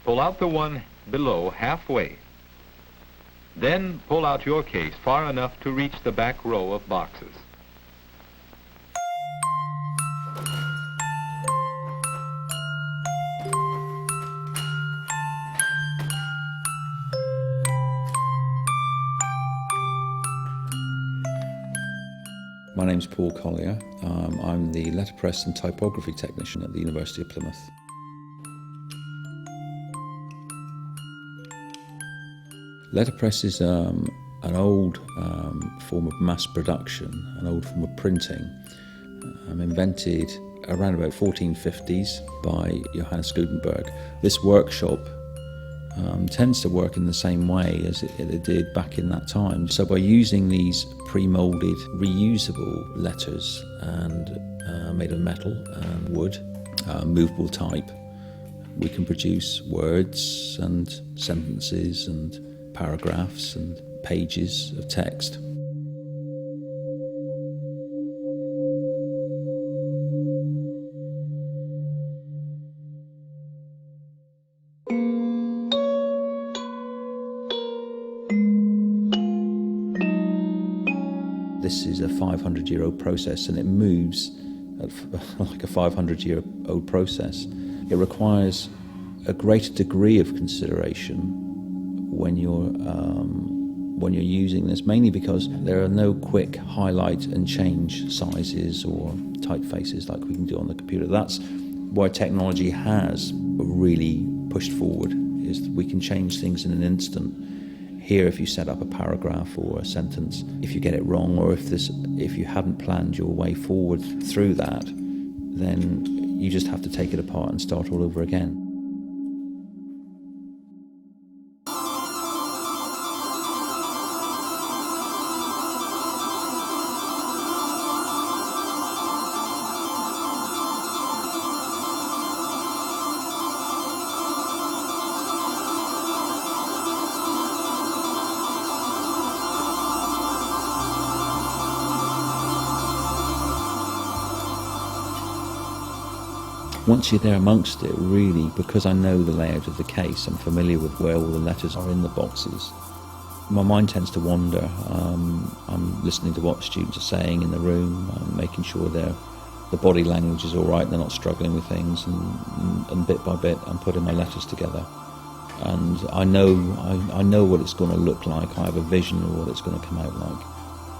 Pull out the one below halfway. Then pull out your case far enough to reach the back row of boxes. My name's Paul Collier. I'm the letterpress and typography technician at the University of Plymouth. Letterpress is an old form of mass production, an old form of printing, invented around about 1450s by Johannes Gutenberg. This workshop tends to work in the same way as it did back in that time. So by using these pre-moulded, reusable letters and made of metal and wood, movable type, we can produce words and sentences and paragraphs and pages of text. This is a 500-year-old process, and it moves like a 500-year-old process. It requires a greater degree of consideration when you're using this, mainly because there are no quick highlight and change sizes or typefaces like we can do on the computer. That's why technology has really pushed forward, is that we can change things in an instant. Here, if you set up a paragraph or a sentence, if you get it wrong, or if you hadn't planned your way forward through that, then you just have to take it apart and start all over again. Once you're there amongst it, really, because I know the layout of the case, I'm familiar with where all the letters are in the boxes, my mind tends to wander. I'm listening to what students are saying in the room, I'm making sure the body language is all right, they're not struggling with things, and bit by bit I'm putting my letters together. And I know what it's going to look like, I have a vision of what it's going to come out like.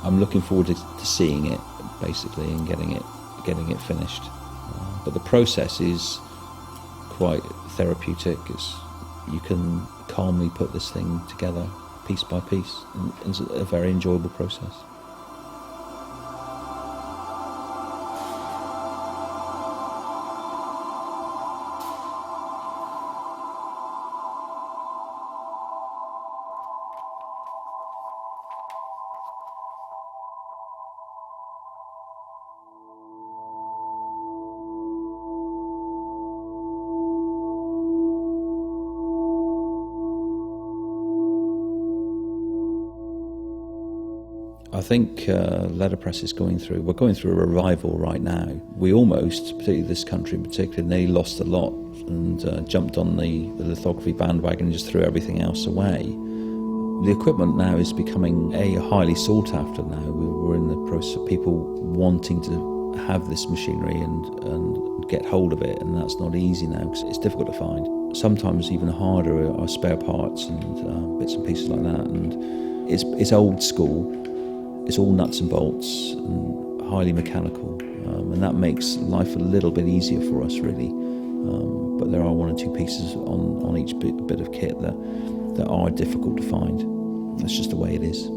I'm looking forward to seeing it, basically, and getting it finished. But the process is quite therapeutic. You can calmly put this thing together piece by piece, and it's a very enjoyable process. I think letterpress is we're going through a revival right now. We almost, particularly this country in particular, nearly lost a lot and jumped on the lithography bandwagon and just threw everything else away. The equipment now is becoming highly sought after now. We're in the process of people wanting to have this machinery and get hold of it, and that's not easy now because it's difficult to find. Sometimes even harder are spare parts and bits and pieces like that, and it's old school. It's all nuts and bolts and highly mechanical, and that makes life a little bit easier for us, really. But there are one or two pieces on each bit of kit that are difficult to find. That's just the way it is.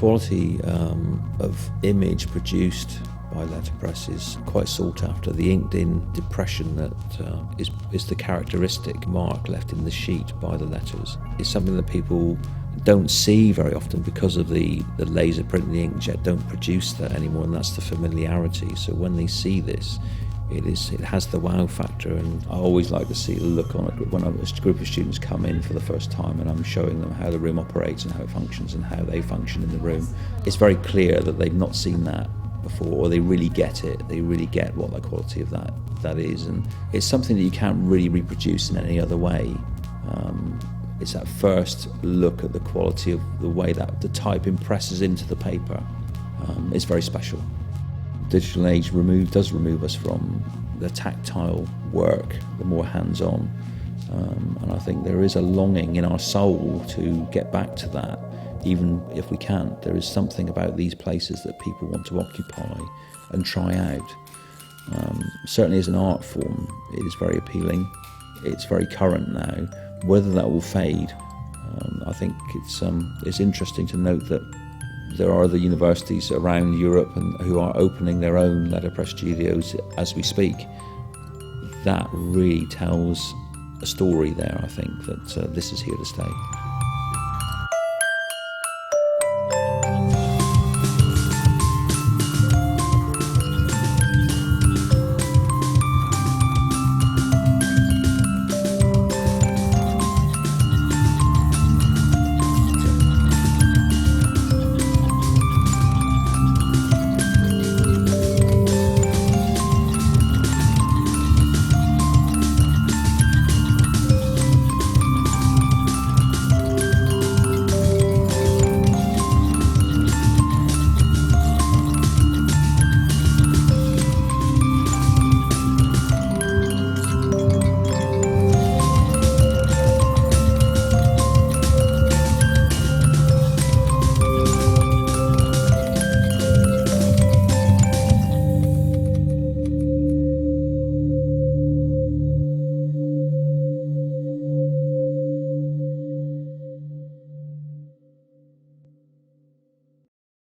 quality of image produced by Letterpress is quite sought after. The inked-in depression that is the characteristic mark left in the sheet by the letters is something that people don't see very often because of the laser print and the inkjet don't produce that anymore, and that's the familiarity. So when they see this, it has the wow factor, and I always like to see the look on it when a group of students come in for the first time and I'm showing them how the room operates and how it functions and how they function in the room. It's very clear that they've not seen that before, or they really get it. They really get what the quality of that is, and it's something that you can't really reproduce in any other way. It's that first look at the quality of the way that the type impresses into the paper. It's very special. Digital age does remove us from the tactile work, the more hands-on, and I think there is a longing in our soul to get back to that. Even if we can't, there is something about these places that people want to occupy and try out. Certainly as an art form, it is very appealing. It's very current now. Whether that will fade, I think it's interesting to note that there are other universities around Europe who are opening their own letterpress studios as we speak. That really tells a story there, I think, that this is here to stay.